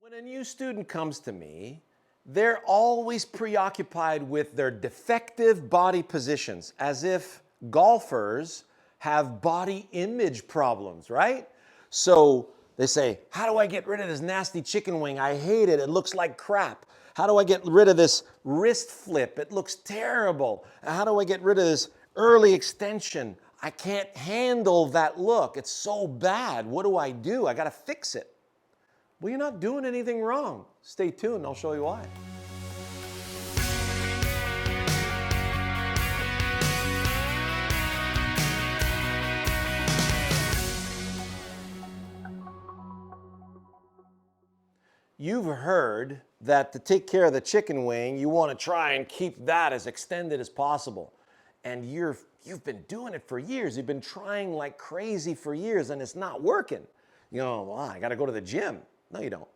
When a new student comes to me, they're always preoccupied with their defective body positions, as if golfers have body image problems, right? So they say, how do I get rid of this nasty chicken wing? I hate it. It looks like crap. How do I get rid of this wrist flip? It looks terrible. How do I get rid of this early extension? I can't handle that look. It's so bad. What do? I got to fix it. Well, you're not doing anything wrong. Stay tuned, I'll show you why. You've heard that to take care of the chicken wing, you want to try and keep that as extended as possible. And you've been doing it for years. You've been trying like crazy for years and it's not working. You know, well, I got to go to the gym. No, you don't.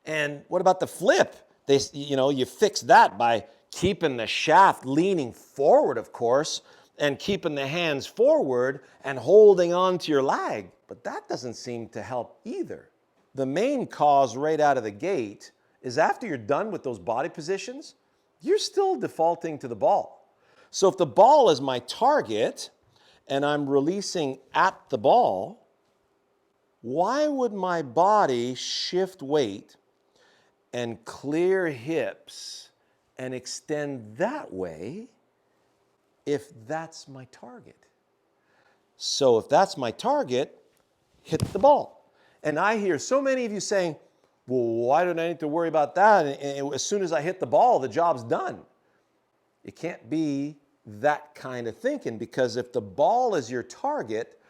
And what about the flip? You fix that by keeping the shaft leaning forward, of course, and keeping the hands forward and holding on to your lag. But that doesn't seem to help either. The main cause right out of the gate is after you're done with those body positions, you're still defaulting to the ball. So if the ball is my target and I'm releasing at the ball, why would my body shift weight and clear hips and extend that way if that's my target? So if that's my target, hit the ball. And I hear so many of you saying, well, why don't I need to worry about that? And as soon as I hit the ball, the job's done. It can't be that kind of thinking, because if the ball is your target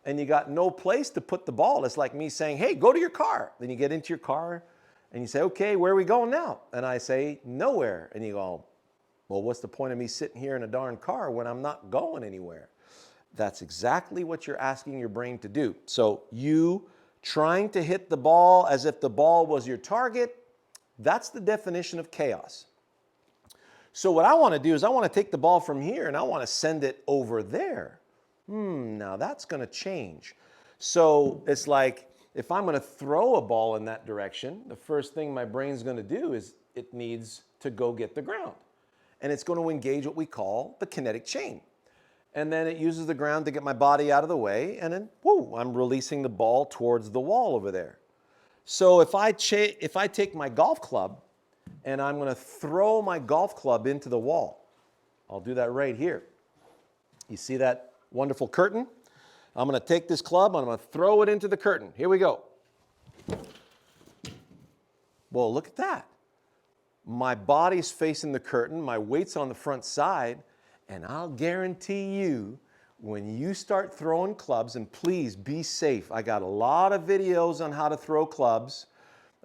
and you got no place to put the ball, it's like me saying, hey, go to your car. Then you get into your car and you say, okay, where are we going now? And I say, nowhere. And you go, well, what's the point of me sitting here in a darn car when I'm not going anywhere? That's exactly what you're asking your brain to do. So you trying to hit the ball as if the ball was your target, that's the definition of chaos. So what I want to do is I want to take the ball from here and I want to send it over there. Now that's going to change. So it's like, if I'm going to throw a ball in that direction, the first thing my brain's going to do is it needs to go get the ground. And it's going to engage what we call the kinetic chain. And then it uses the ground to get my body out of the way, and then, whoo, I'm releasing the ball towards the wall over there. So if I take my golf club and I'm going to throw my golf club into the wall, I'll do that right here. You see that wonderful curtain? I'm going to take this club and I'm going to throw it into the curtain. Here we go. Well, look at that. My body's facing the curtain, my weight's on the front side, and I'll guarantee you, when you start throwing clubs, and please be safe. I got a lot of videos on how to throw clubs.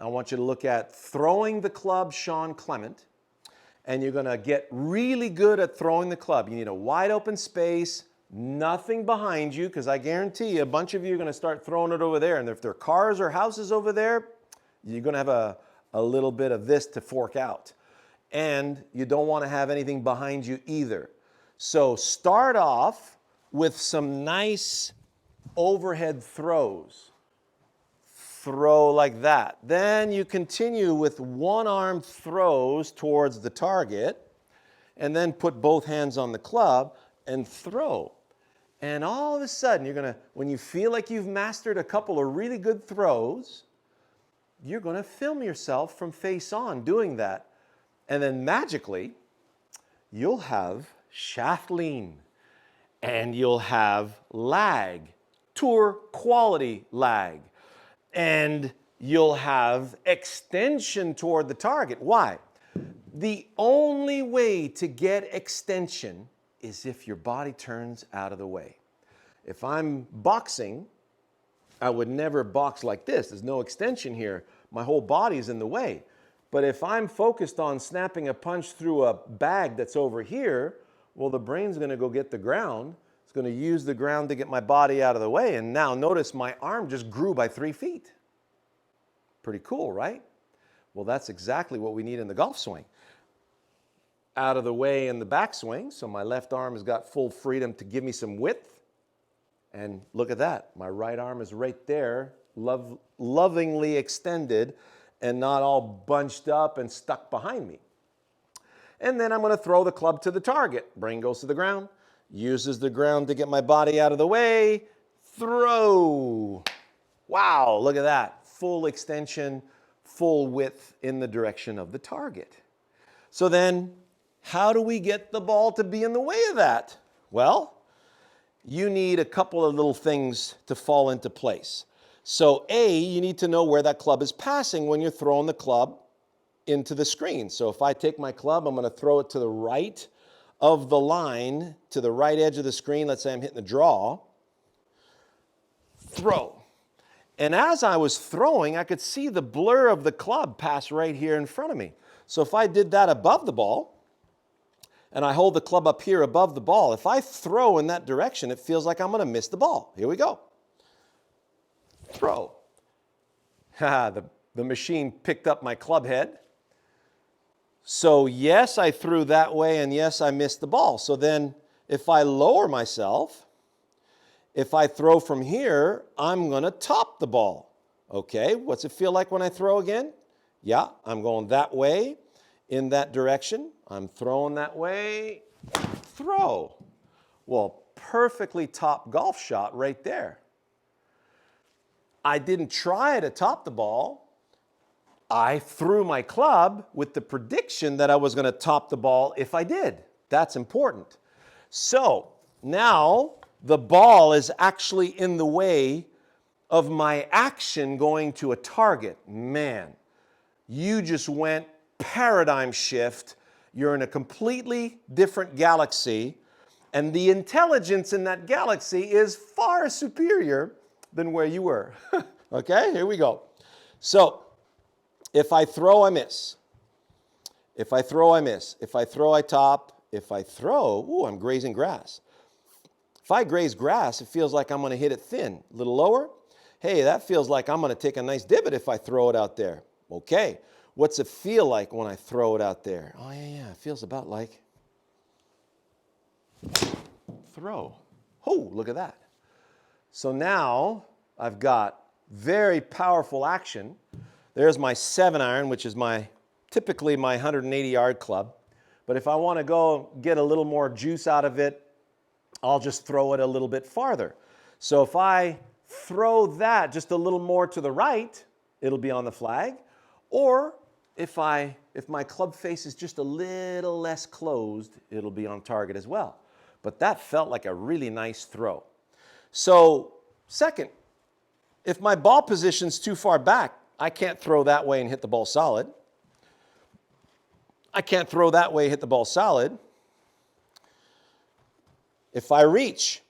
I want you to look at Throwing the Club, Shawn Clement, and you're going to get really good at throwing the club. You need a wide open space, nothing behind you, because I guarantee you a bunch of you are going to start throwing it over there. And if there are cars or houses over there, you're going to have a little bit of this to fork out. And you don't want to have anything behind you either. So start off with some nice overhead throws. Throw like that. Then you continue with one-arm throws towards the target, and then put both hands on the club and throw. And all of a sudden, when you feel like you've mastered a couple of really good throws, you're going to film yourself from face on doing that. And then magically, you'll have shaft lean, and you'll have lag, tour quality lag, and you'll have extension toward the target. Why? The only way to get extension is if your body turns out of the way. If I'm boxing, I would never box like this. There's no extension here. My whole body's in the way. But if I'm focused on snapping a punch through a bag that's over here, well, the brain's going to go get the ground. It's going to use the ground to get my body out of the way. And now notice my arm just grew by 3 feet. Pretty cool, right? Well, that's exactly what we need in the golf swing. Out of the way in the backswing, so my left arm has got full freedom to give me some width. And look at that. My right arm is right there, lovingly extended, and not all bunched up and stuck behind me. And then I'm going to throw the club to the target. Brain goes to the ground, uses the ground to get my body out of the way, throw. Wow, look at that. Full extension, full width in the direction of the target. So then, how do we get the ball to be in the way of that? Well, you need a couple of little things to fall into place. So A, you need to know where that club is passing when you're throwing the club into the screen. So if I take my club, I'm going to throw it to the right of the line, to the right edge of the screen. Let's say I'm hitting the draw. Throw. And as I was throwing, I could see the blur of the club pass right here in front of me. So if I did that above the ball, and I hold the club up here above the ball, if I throw in that direction, it feels like I'm going to miss the ball. Here we go. Throw. The machine picked up my club head. So yes, I threw that way, and yes, I missed the ball. So then if I lower myself, if I throw from here, I'm going to top the ball. Okay, what's it feel like when I throw again? Yeah, I'm going that way in that direction. I'm throwing that way. Throw. Well, perfectly top golf shot right there. I didn't try to top the ball. I threw my club with the prediction that I was going to top the ball if I did. That's important. So now the ball is actually in the way of my action going to a target. Man, you just went paradigm shift. You're in a completely different galaxy, and the intelligence in that galaxy is far superior than where you were. Okay, here we go. So if I throw, I miss. If I throw, I miss. If I throw, I top. If I throw, ooh, I'm grazing grass. If I graze grass, it feels like I'm going to hit it thin. A little lower. Hey, that feels like I'm going to take a nice divot if I throw it out there. Okay, what's it feel like when I throw it out there? Oh, yeah, it feels about like throw. Oh, look at that. So now I've got very powerful action. There's my 7-iron, which is typically my 180-yard club. But if I want to go get a little more juice out of it, I'll just throw it a little bit farther. So if I throw that just a little more to the right, it'll be on the flag. Or if my club face is just a little less closed, it'll be on target as well. But that felt like a really nice throw. So second, if my ball position's too far back, I can't throw that way and hit the ball solid. I can't throw that way and hit the ball solid. If I reach,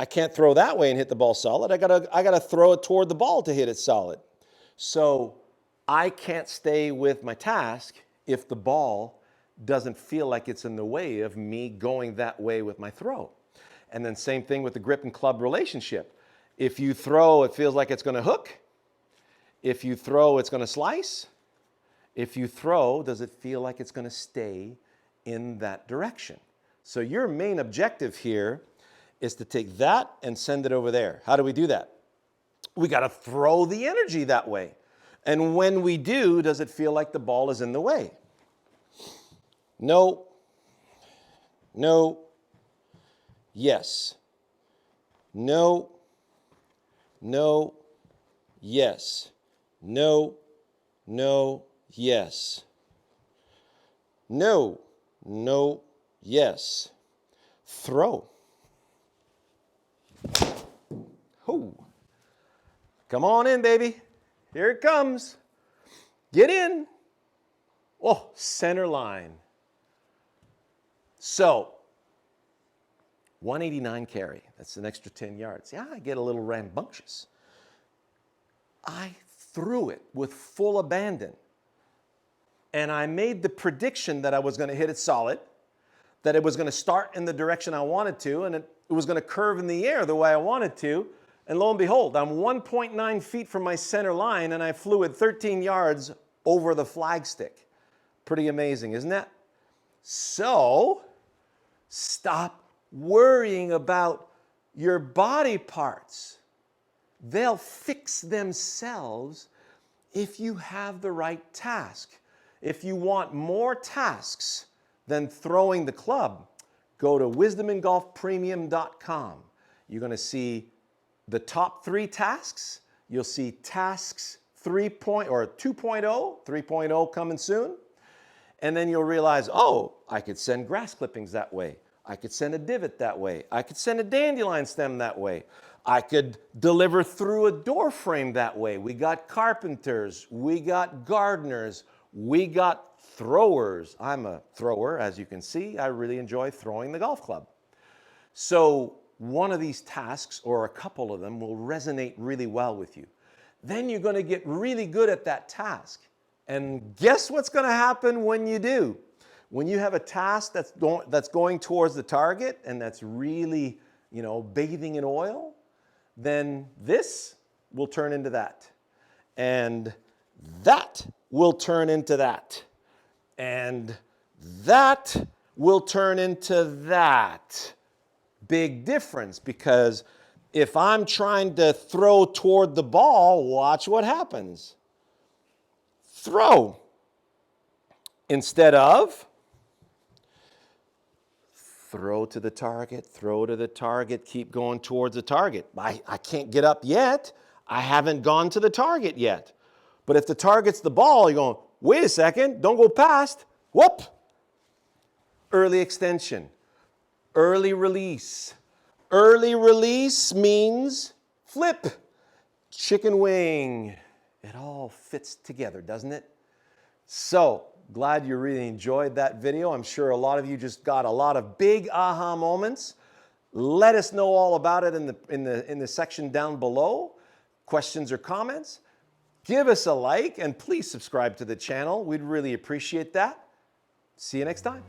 I can't throw that way and hit the ball solid. I gotta throw it toward the ball to hit it solid. So I can't stay with my task if the ball doesn't feel like it's in the way of me going that way with my throw. And then same thing with the grip and club relationship. If you throw, it feels like it's going to hook. If you throw, it's going to slice. If you throw, does it feel like it's going to stay in that direction? So your main objective here is to take that and send it over there. How do we do that? We got to throw the energy that way. And when we do, does it feel like the ball is in the way? No. No. Yes. No. No. Yes. No. No. Yes. No. No. Yes. Throw. Oh. Come on in, baby. Here it comes. Get in. Oh, center line. So, 189 carry. That's an extra 10 yards. Yeah, I get a little rambunctious. I threw it with full abandon. And I made the prediction that I was going to hit it solid, that it was going to start in the direction I wanted to, and it was going to curve in the air the way I wanted to. And lo and behold, I'm 1.9 feet from my center line, and I flew it 13 yards over the flagstick. Pretty amazing, isn't that? So, stop worrying about your body parts. They'll fix themselves if you have the right task. If you want more tasks than throwing the club, go to wisdomingolfpremium.com. You're going to see the top 3 tasks. You'll see tasks 2.0, 3.0 coming soon. And then you'll realize, oh, I could send grass clippings that way. I could send a divot that way. I could send a dandelion stem that way. I could deliver through a door frame that way. We got carpenters. We got gardeners. We got throwers. I'm a thrower, as you can see. I really enjoy throwing the golf club. So one of these tasks, or a couple of them, will resonate really well with you. Then you're going to get really good at that task. And guess what's going to happen when you do? When you have a task that's going towards the target and that's really, bathing in oil, then this will turn into that. And that will turn into that. And that will turn into that. Big difference, because if I'm trying to throw toward the ball, watch what happens. Throw. Instead of throw to the target, keep going towards the target. I can't get up yet. I haven't gone to the target yet. But if the target's the ball, you're going, wait a second, don't go past. Whoop. Early extension. Early release. Early release means flip. Chicken wing. It all fits together, doesn't it? So, glad you really enjoyed that video. I'm sure a lot of you just got a lot of big aha moments. Let us know all about it in the section down below. Questions or comments? Give us a like and please subscribe to the channel. We'd really appreciate that. See you next time.